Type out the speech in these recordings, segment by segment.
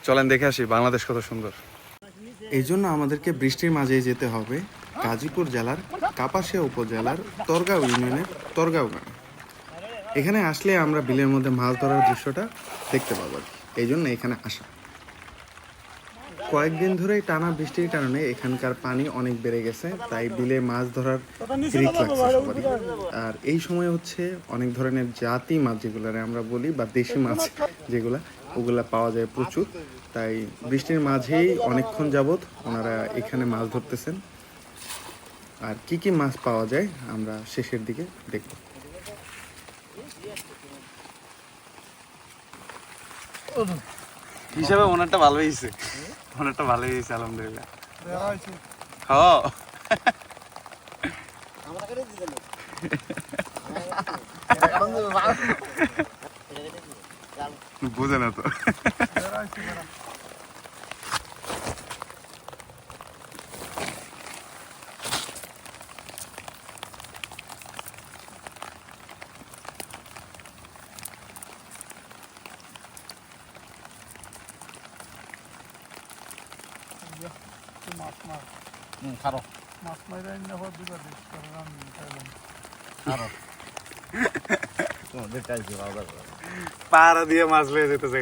চলেন দেখে আসি বাংলাদেশ কত সুন্দর। এই জন্য আমাদেরকে বৃষ্টির মাঝেই যেতে হবে গাজীপুর জেলার কাপাসিয়া উপজেলার তরগাঁও ইউনিয়নের তরগাঁও গ্রামে। এখানে আসলে আমরা বিলের মধ্যে মাছ ধরার দৃশ্যটা দেখতে পাবো আর কি। এই জন্য এখানে আসা। কয়েকদিন ধরেই টানা বৃষ্টির কারণে এখানকার পানি অনেক বেড়ে গেছে, তাই বিলে মাছ ধরার হিরিক লাগছে সবারই। আর এই সময় হচ্ছে অনেক ধরনের জাতি মাছ যেগুলো আমরা বলি বা দেশি মাছ যেগুলা, ওগুলা পাওয়া যায় প্রচুর। তাই বৃষ্টির মাঝেই অনেকক্ষণ যাবৎ ওনারা এখানে মাছ ধরতেছেন। আর কি কি মাছ পাওয়া যায় আমরা শেষের দিকে দেখব। হিসাবে ওনারটা ভালো হয়েছে, ওনারটা ভালো হয়েছে আলহামদুলিল্লাহ। হ্যাঁ বুঝে না তো। পাড়া দিয়ে মাছ লয়ে যেতেছে।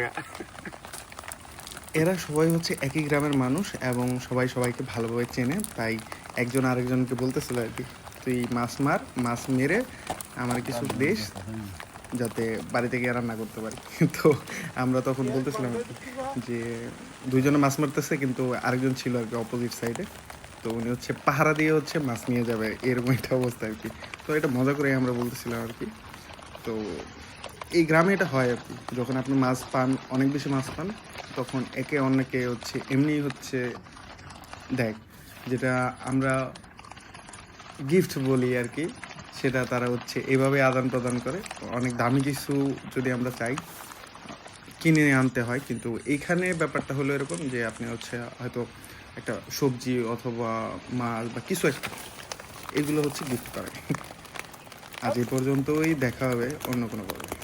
এরা সবাই হচ্ছে একই গ্রামের মানুষ এবং সবাই সবাইকে ভালোভাবে চেনে, তাই একজন আরেকজনকে বলতেছিল আর কি, তুই মাছ মার, মাছ মেরে আমার কিছু দেশ যাতে বাড়ি থেকে রান্না করতে পারি। তো আমরা তখন বলতেছিলাম আর কি যে দুইজনে মাছ মারতেছে, কিন্তু আরেকজন ছিল আর কি অপোজিট সাইডে। তো উনি হচ্ছে পাহারা দিয়ে হচ্ছে মাছ নিয়ে যাবে, এরকম একটা অবস্থা আর কি। তো এটা মজা করে আমরা বলতেছিলাম আর কি। তো এই গ্রামে এটা হয় আর কি, যখন আপনি মাছ পান, অনেক বেশি মাছ পান, তখন একে অন্যকে হচ্ছে এমনি হচ্ছে দেখ, যেটা আমরা গিফট বলি আর কি, সেটা তারা হচ্ছে এভাবে আদান প্রদান করে। অনেক দামি কিছু যদি আমরা চাই কিনে আনতে হয়, কিন্তু এইখানে ব্যাপারটা হলো এরকম যে আপনি হচ্ছে হয়তো একটা সবজি অথবা মাছ বা কিছু একটা, এগুলো হচ্ছে গিফট করে। আজ এই পর্যন্তই, দেখা হবে অন্য কোনো পর্বে।